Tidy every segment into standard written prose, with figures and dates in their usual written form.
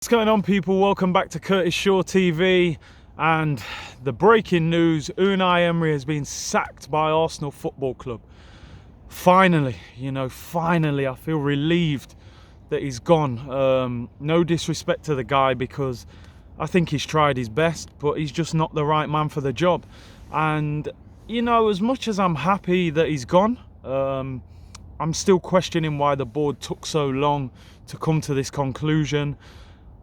What's going on, people? Welcome back to Curtis Shaw TV. And the breaking news: Unai Emery has been sacked by Arsenal Football Club. Finally, finally, I feel relieved that he's gone. No disrespect to the guy, because I think he's tried his best, but he's just not the right man for the job. And as much as I'm happy that he's gone, I'm still questioning why the board took so long to come to this conclusion.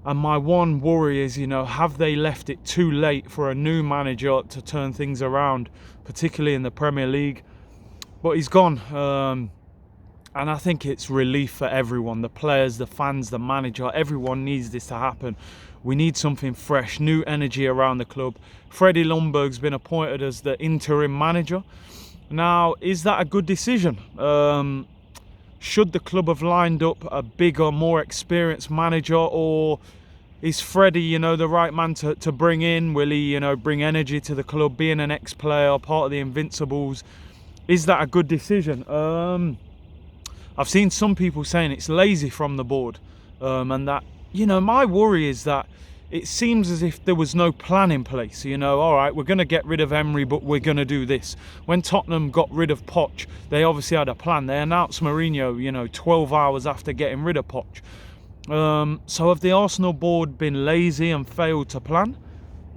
And my one worry is, have they left it too late for a new manager to turn things around, particularly in the Premier League? But he's gone. And I think it's relief for everyone, the players, the fans, the manager. Everyone needs this to happen. We need something fresh, new energy around the club. Freddie Ljungberg's been appointed as the interim manager. Now, is that a good decision? Should the club have lined up a bigger, more experienced manager, or is Freddie, the right man to bring in? Will he, bring energy to the club, being an ex-player, part of the Invincibles? Is that a good decision? I've seen some people saying it's lazy from the board, and that, my worry is that it seems as if there was no plan in place. All right, we're going to get rid of Emery, but we're going to do this. When Tottenham got rid of Poch, they obviously had a plan. They announced Mourinho, 12 hours after getting rid of Poch. So have the Arsenal board been lazy and failed to plan?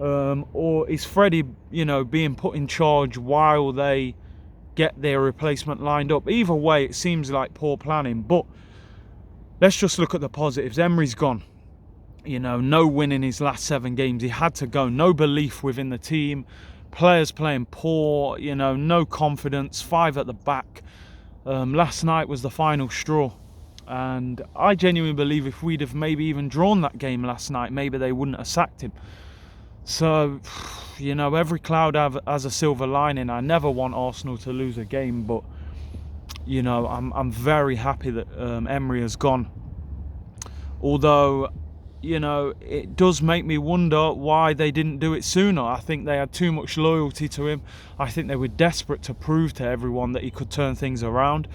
Or is Freddie, being put in charge while they get their replacement lined up? Either way, it seems like poor planning. But let's just look at the positives. Emery's gone. No win in his last 7 games. He had to go. No belief within the team. Players playing poor. No confidence. 5 at the back. Last night was the final straw. And I genuinely believe if we'd have maybe even drawn that game last night, maybe they wouldn't have sacked him. So, every cloud has a silver lining. I never want Arsenal to lose a game. But, I'm very happy that Emery has gone. Although, it does make me wonder why they didn't do it sooner. I think they had too much loyalty to him. I think they were desperate to prove to everyone that he could turn things around.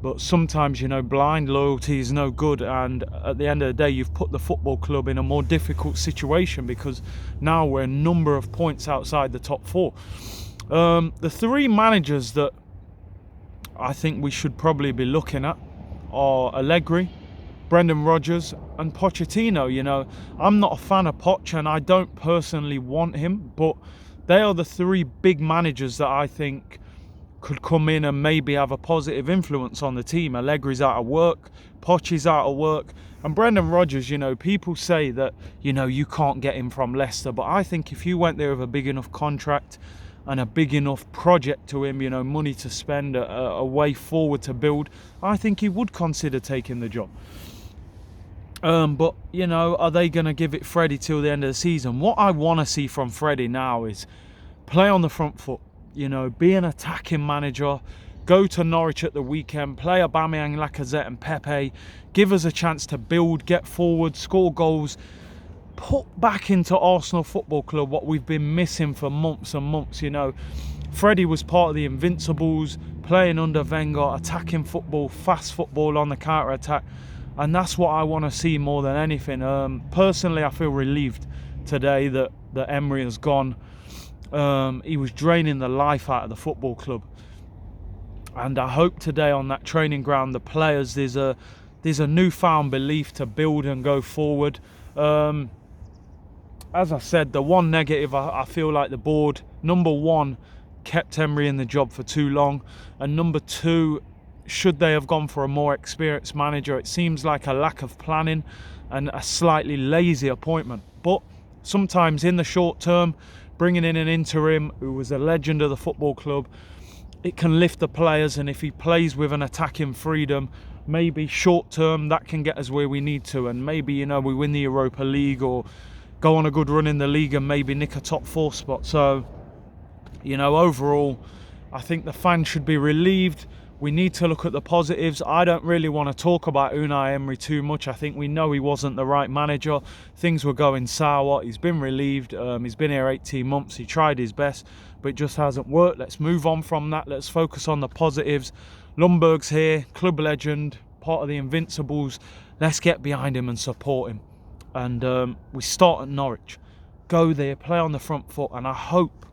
But sometimes, blind loyalty is no good. And at the end of the day, you've put the football club in a more difficult situation, because now we're a number of points outside the top 4. The 3 managers that I think we should probably be looking at are Allegri, Brendan Rodgers and Pochettino. I'm not a fan of Poch, and I don't personally want him, but they are the 3 big managers that I think could come in and maybe have a positive influence on the team. Allegri's out of work, Poch is out of work, and Brendan Rodgers, people say that, you can't get him from Leicester, but I think if you went there with a big enough contract and a big enough project to him, money to spend, a way forward to build, I think he would consider taking the job. But, are they going to give it Freddie till the end of the season? What I want to see from Freddie now is play on the front foot, be an attacking manager, go to Norwich at the weekend, play Aubameyang, Lacazette and Pepe, give us a chance to build, get forward, score goals, put back into Arsenal Football Club what we've been missing for months and months. Freddie was part of the Invincibles, playing under Wenger, attacking football, fast football on the counter-attack. And that's what I want to see more than anything. Personally, I feel relieved today that Emery has gone. He was draining the life out of the football club. And I hope today on that training ground, the players, there's a newfound belief to build and go forward. As I said, the one negative, I feel like the board, number 1, kept Emery in the job for too long. And number 2, should they have gone for a more experienced manager? It seems like a lack of planning and a slightly lazy appointment. But sometimes in the short term, bringing in an interim who was a legend of the football club, it can lift the players. And if he plays with an attacking freedom, maybe short term that can get us where we need to. And maybe, we win the Europa League or go on a good run in the league and maybe nick a top 4 spot. So, overall, I think the fans should be relieved. We need to look at the positives. I don't really want to talk about Unai Emery too much. I think we know he wasn't the right manager. Things were going sour. He's been relieved. He's been here 18 months. He tried his best, but it just hasn't worked. Let's move on from that. Let's focus on the positives. Ljungberg's here, club legend, part of the Invincibles. Let's get behind him and support him. and we start at Norwich. Go there, play on the front foot, and I hope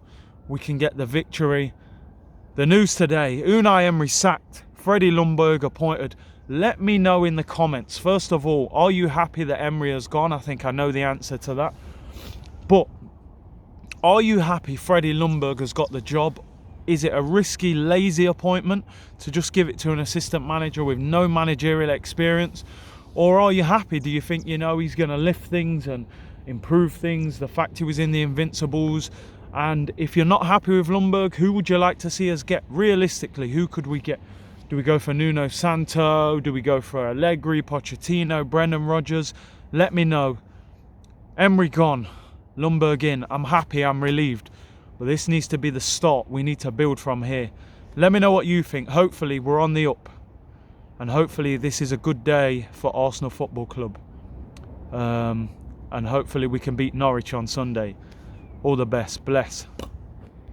we can get the victory. The news today, Unai Emery sacked, Freddie Ljungberg appointed. Let me know in the comments, first of all, are you happy that Emery has gone? I think I know the answer to that. But are you happy Freddie Ljungberg has got the job? Is it a risky, lazy appointment to just give it to an assistant manager with no managerial experience? Or are you happy? Do you think, you know, he's going to lift things and improve things? The fact he was in the Invincibles. And if you're not happy with Ljungberg, who would you like to see us get? Realistically, who could we get? Do we go for Nuno Santo? Do we go for Allegri, Pochettino, Brendan Rodgers? Let me know. Emery gone, Ljungberg in. I'm happy, I'm relieved. But this needs to be the start. We need to build from here. Let me know what you think. Hopefully we're on the up. And hopefully this is a good day for Arsenal Football Club. And hopefully we can beat Norwich on Sunday. All the best. Bless.